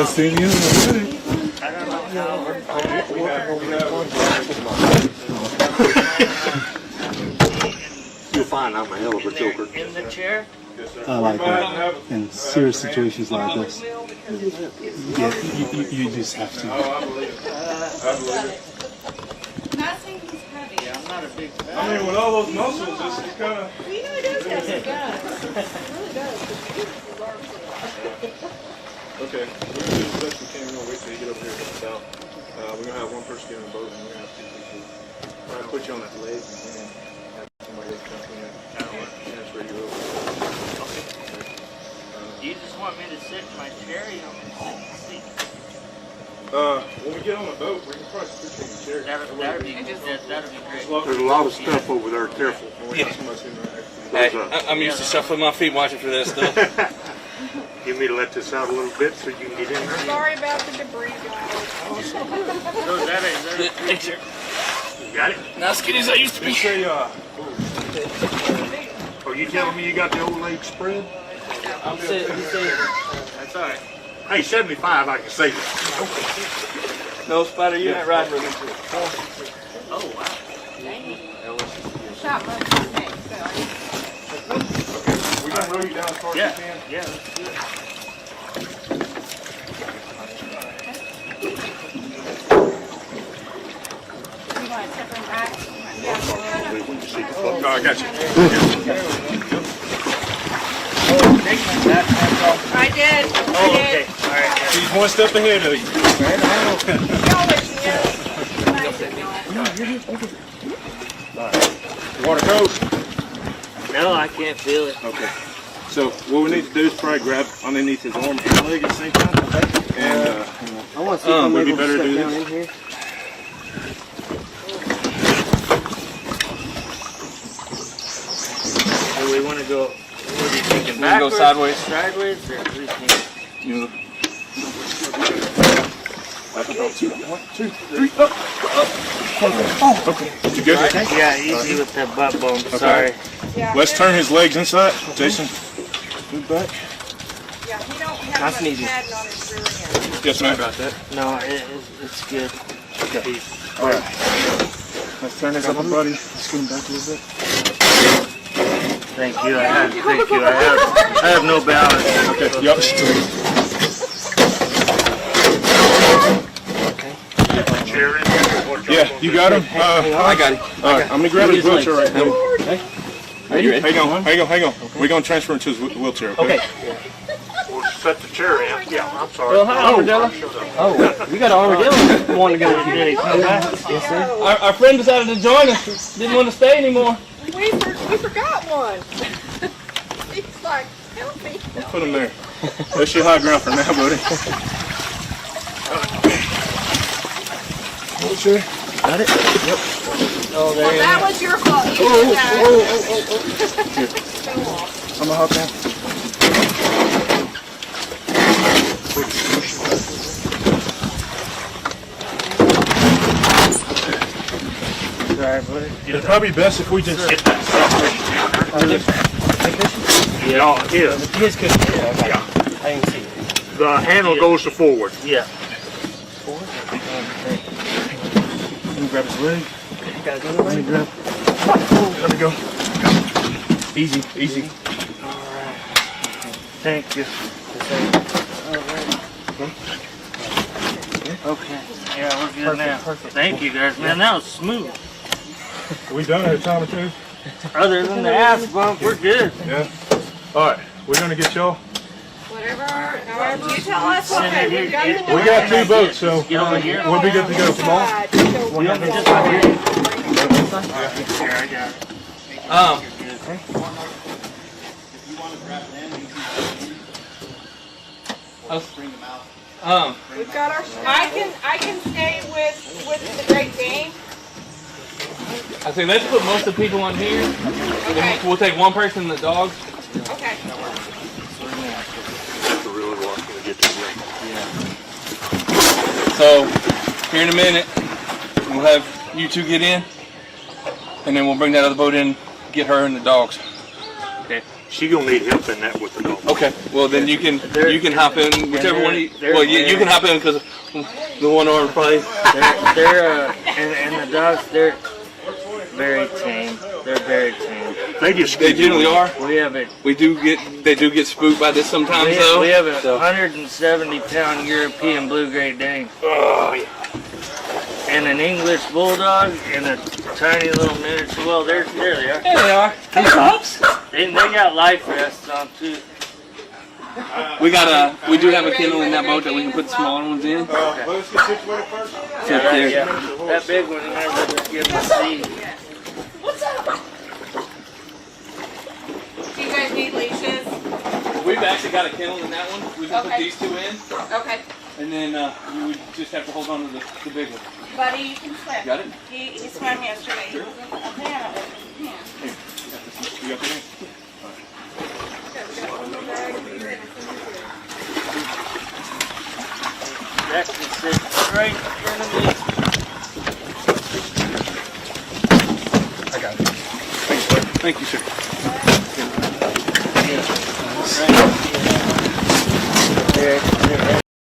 haven't seen you in a minute. I don't know You'll find I'm a hell of a joker. in the chair. I like that. In serious situations like this, yeah, you just have to. I think he's heavy. Yeah, I'm not a big fan. I mean, with all those muscles, it's kind of. Well, you know, he does have some guns. It really does. Okay, we're going to do the best we can. We're going to wait till you get over here and help us out. We're going to have one person get on the boat, and we're going to have two people. We're going to put you on that leg and then have somebody else jump in and transfer you over. Do you just want me to sit in my chair? You want me to sit in the seat? When we get on the boat, we can probably put you in the chair. That'd be great. There's a lot of stuff over there. Careful. Hey, I'm used to shuffling my feet watching for this stuff. You need to let this out a little bit so you can get in there. Sorry about the debris, guys. So is that a picture? You got it? Not as skinny as I used to be. Are you telling me you got the old leg spread? That's all right. Hey, 75, I can say that. No, Spider, you're not riding with me. Oh, wow. Shot my neck, so We're going to row you down as far as you can. Yeah, let's do it. you want to tip him back? Oh, I got you. I did. Oh, okay. All right. She's one step ahead of you. Water coat. No, I can't feel it. Okay. So what we need to do is probably grab underneath his arm and leg at the same time. Okay. And I want to see if I'm would it be able better to to do step down this? in here. Do we want to go? What are you thinking? We can go sideways. Sideways, or what do you think? You good? Yeah, easy with that butt bone. Sorry. Yeah, Let's turn his legs inside. Jason, move back. Yeah, he don't have Nice and much easy. padding on his rear end. Yes, ma'am. No, it's good. Okay. All right. Let's turn this up, buddy. Scoot him back a little bit. Thank you. I have no balance. Okay. Yup. Chair in Yeah, you got him. I got it. All right. I'm gonna grab his wheelchair right now. Are you ready? Hang on. We're gonna transfer him to his wheelchair. Okay. We'll set the chair in. Yeah, I'm sorry. Well, hi, Armadillo. Oh, we got an armadillo wanting to go. Did he come back? Yes, sir. Our friend decided to join us. Didn't want to stay anymore. We forgot one. He's like, help me. Let's put him there. That's your high ground for now, buddy. Wheelchair. Got it? Yep. Oh, there Well, you that go. was your fault. You did that. I'm gonna hop down. Sorry, buddy. It'd probably be best if we just hit that. Yeah, yeah. His could. Yeah. I can see. The handle goes to forward. Yeah. Let me grab his leg. Got another Let me way. grab. Let me go. Easy. Thank you. Okay. Yeah, we're good now. Perfect. Thank you guys, man. That was smooth. We done it a time or two? Other than the ass bump, we're good. Yeah. All right. We're gonna get y'all. Whatever, however you tell us. Send Okay, it we've got here. the We got two boats, so Get over here. we'll be good to go tomorrow. Just right here. Here, I got it. We've got our. I can stay with the Great Dane. I say let's put most of the people on here. Okay. We'll take one person and the dogs. Okay. So here in a minute, we'll have you two get in, and then we'll bring that other boat in, get her and the dogs. Okay. She gonna need help in that with the dog. Okay. Well, then you can hop in whichever one. Well, you can hop in because the one arm probably. And the dogs, they're very tame. They're very tame. They just They generally are. We have a They do get spooked by this sometimes though. we have a 170-pound European blue-gray Dane. Oh, yeah. And an English bulldog and a tiny little miniature. Well, there they are. There they are. They got life vests on too. We do have a kennel in that boat that we can put the smaller ones in. Let's get situated first. That big one never gets to see. What's up? Do you guys need leashes? We've actually got a kennel in that one. We can put Okay. these two in, Okay. and then you would just have to hold on to the big one. Buddy, you can swim. Got it? He swam yesterday. He was a fan of it. Yeah. You got the name? That can sit right in front of me. Thank you, sir. Right. There.